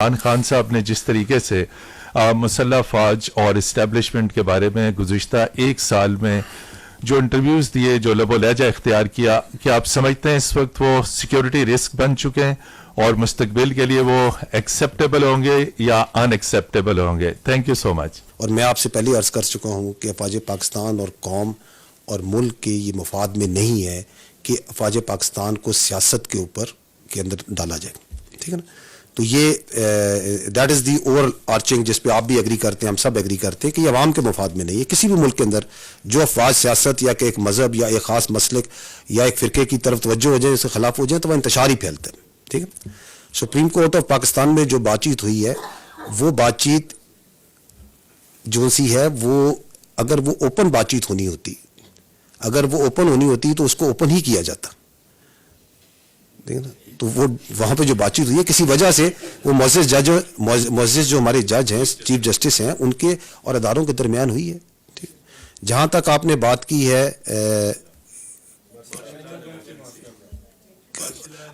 عمران خان صاحب نے جس طریقے سے مسلح فوج اور اسٹیبلشمنٹ کے بارے میں گزشتہ ایک سال میں جو انٹرویوز دیے، جو لب و لہجہ اختیار کیا، کیا آپ سمجھتے ہیں اس وقت وہ سیکیورٹی رسک بن چکے ہیں اور مستقبل کے لیے وہ ایکسیپٹیبل ہوں گے یا ان ایکسیپٹیبل ہوں گے؟ تھینک یو سو مچ. اور میں آپ سے پہلے عرض کر چکا ہوں کہ افواج پاکستان اور قوم اور ملک کے یہ مفاد میں نہیں ہے کہ افواج پاکستان کو سیاست کے اوپر کے اندر ڈالا جائے. ٹھیک ہے نا؟ تو یہ that is the over arching جس پہ آپ بھی ایگری کرتے ہیں، ہم سب ایگری کرتے ہیں کہ یہ عوام کے مفاد میں نہیں ہے. کسی بھی ملک کے اندر جو افواج سیاست یا کہ ایک مذہب یا ایک خاص مسلک یا ایک فرقے کی طرف توجہ ہو جائے، اس کے خلاف ہو جائے، تو وہ انتشار ہی پھیلتا ہے. ٹھیک ہے. سپریم کورٹ آف پاکستان میں جو بات چیت ہوئی ہے، وہ بات چیت جو سی ہے، وہ اگر وہ اوپن بات چیت ہونی ہوتی، اگر وہ اوپن ہونی ہوتی تو اس کو اوپن ہی کیا جاتا. ٹھیک ہے نا؟ تو وہ وہاں پہ جو بات چیت ہوئی ہے کسی وجہ سے وہ معزز جو ہمارے جج ہیں، چیف جسٹس ہیں، ان کے اور اداروں کے درمیان ہوئی ہے. ٹھیک. جہاں تک آپ نے بات کی ہے،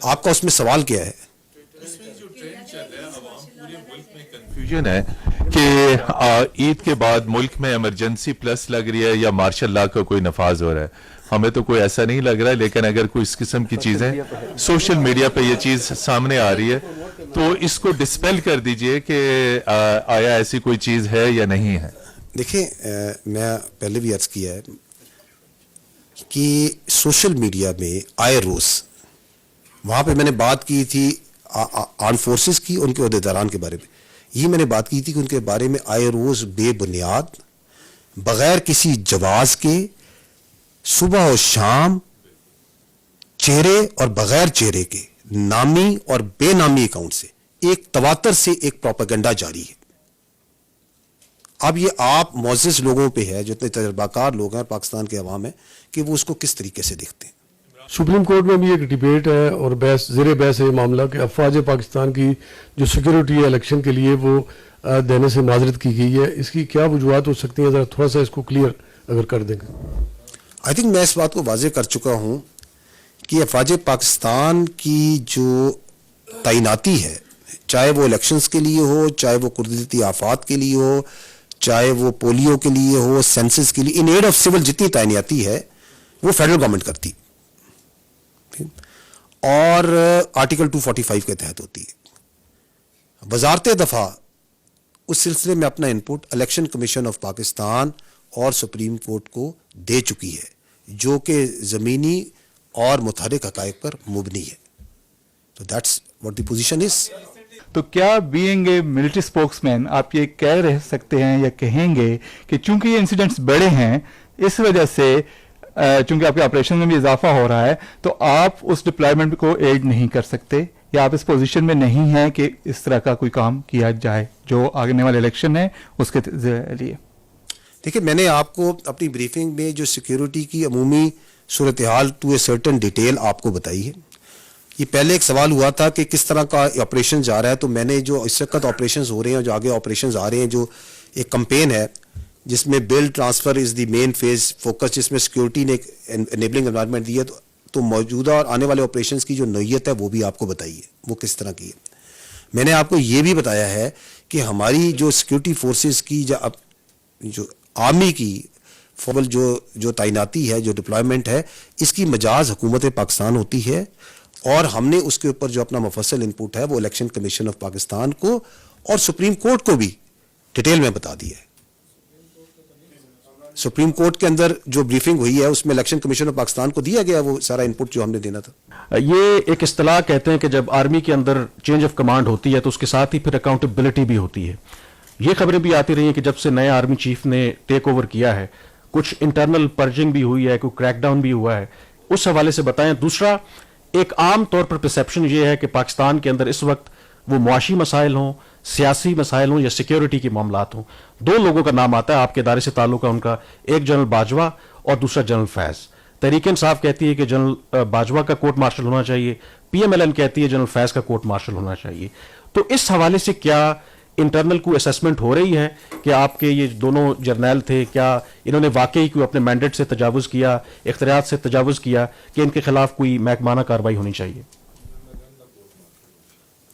آپ کا اس میں سوال کیا ہے؟ کنفیوژن ہے کہ عید کے بعد ملک میں ایمرجنسی پلس لگ رہی ہے یا مارشل لا کا کوئی نفاذ ہو رہا ہے. ہمیں تو کوئی ایسا نہیں لگ رہا ہے، لیکن اگر کوئی اس قسم کی چیزیں سوشل میڈیا پہ یہ چیز سامنے آ رہی ہے تو اس کو ڈسپیل کر دیجئے کہ آیا ایسی کوئی چیز ہے یا نہیں ہے. دیکھیں، میں پہلے بھی عرض کیا ہے کہ سوشل میڈیا میں آئے روز وہاں پہ میں نے بات کی تھی آرم فورسز کی، ان کے عہدیداران کے بارے میں. یہ میں نے بات کی تھی کہ ان کے بارے میں آئے روز بے بنیاد، بغیر کسی جواز کے، صبح و شام چہرے اور بغیر چہرے کے، نامی اور بے نامی اکاؤنٹ سے ایک تواتر سے ایک پروپیگنڈا جاری ہے. اب یہ آپ معزز لوگوں پہ ہے، جو اتنے تجربہ کار لوگ ہیں پاکستان کے عوام ہیں، کہ وہ اس کو کس طریقے سے دیکھتے ہیں. سپریم کورٹ میں بھی ایک ڈیبیٹ ہے اور بحث، زیر بحث ہے یہ معاملہ کہ افواج پاکستان کی جو سیکیورٹی ہے الیکشن کے لیے وہ دینے سے معذرت کی گئی ہے. اس کی کیا وجوہات ہو سکتی ہیں؟ ذرا تھوڑا سا اس کو کلیئر اگر کر دیں. آئی تھنک میں اس بات کو واضح کر چکا ہوں کہ افواج پاکستان کی جو تعیناتی ہے، چاہے وہ الیکشنز کے لیے ہو، چاہے وہ قدرتی آفات کے لیے ہو، چاہے وہ پولیو کے لیے ہو، سینسس کے لیے، ان ایڈ آف سول جتنی تعیناتی ہے وہ فیڈرل گورنمنٹ کرتی اور آرٹیکل 245 کے تحت ہوتی ہے. وزارت دفاع اس سلسلے میں اپنا input election commission of Pakistan اور سپریم کورٹ کو دے چکی ہے، جو کہ زمینی اور متحرک حقائق پر مبنی ہے. تو that's what the position is. تو کیا بینگ اے ملٹری اسپوکس مین آپ یہ کہہ رہ سکتے ہیں یا کہیں گے کہ چونکہ یہ انسیڈنٹس بڑے ہیں، اس وجہ سے چونکہ آپ کے آپریشن میں بھی اضافہ ہو رہا ہے، تو آپ اس ڈپلائمنٹ کو ایڈ نہیں کر سکتے یا آپ اس پوزیشن میں نہیں ہیں کہ اس طرح کا کوئی کام کیا جائے جو آگے والے الیکشن ہے اس کے لیے؟ دیکھیں، میں نے آپ کو اپنی بریفنگ میں جو سیکیورٹی کی عمومی صورتحال ٹو اے سرٹن ڈیٹیل آپ کو بتائی ہے. یہ پہلے ایک سوال ہوا تھا کہ کس طرح کا آپریشن جا رہا ہے، تو میں نے جو اس وقت آپریشنز ہو رہے ہیں، جو آگے آپریشنز آ رہے ہیں، جو ایک کمپین ہے جس میں blood transfer is the main phase focus, جس میں سیکیورٹی نے ایک انیبلنگ انوائرمنٹ دی ہے، تو موجودہ اور آنے والے آپریشنز کی جو نوعیت ہے وہ بھی آپ کو بتائی ہے، وہ کس طرح کی ہے. میں نے آپ کو یہ بھی بتایا ہے کہ ہماری جو سیکیورٹی فورسز کی جو آرمی کی فول جو تعیناتی ہے، جو ڈپلائمنٹ ہے، اس کی مجاز حکومت پاکستان ہوتی ہے، اور ہم نے اس کے اوپر جو اپنا مفصل انپٹ ہے وہ الیکشن کمیشن آف پاکستان کو اور سپریم کورٹ کو بھی ڈیٹیل میں بتا دیا ہے. سپریم کورٹ کے اندر جو بریفنگ ہوئی ہے اس میں الیکشن کمیشن آف پاکستان کو دیا گیا وہ سارا انپٹ جو ہم نے دینا تھا. یہ ایک اصطلاح کہتے ہیں کہ جب آرمی کے اندر چینج آف کمانڈ ہوتی ہے تو اس کے ساتھ ہی پھر اکاؤنٹیبلٹی بھی ہوتی ہے. یہ خبریں بھی آتی رہی ہیں کہ جب سے نئے آرمی چیف نے ٹیک اوور کیا ہے کچھ انٹرنل پرجنگ بھی ہوئی ہے، کوئی کریک ڈاؤن بھی ہوا ہے، اس حوالے سے بتائیں. دوسرا، ایک عام طور پر پرسیپشن یہ ہے کہ پاکستان کے اندر اس وقت وہ معاشی مسائل ہوں، سیاسی مسائل ہوں یا سیکیورٹی کے معاملات ہوں، دو لوگوں کا نام آتا ہے آپ کے ادارے سے تعلق ہے ان کا، ایک جنرل باجوہ اور دوسرا جنرل فیض. تحریک انصاف کہتی ہے کہ جنرل باجوہ کا کورٹ مارشل ہونا چاہیے، پی ایم ایل این کہتی ہے جنرل فیض کا کورٹ مارشل ہونا چاہیے. تو اس حوالے سے کیا انٹرنل کوئی اسیسمنٹ ہو رہی ہے کہ آپ کے یہ دونوں جرنیل تھے، کیا انہوں نے واقعی کوئی اپنے مینڈیٹ سے تجاوز کیا، اختیارات سے تجاوز کیا، کہ ان کے خلاف کوئی محکمانہ کارروائی ہونی چاہیے؟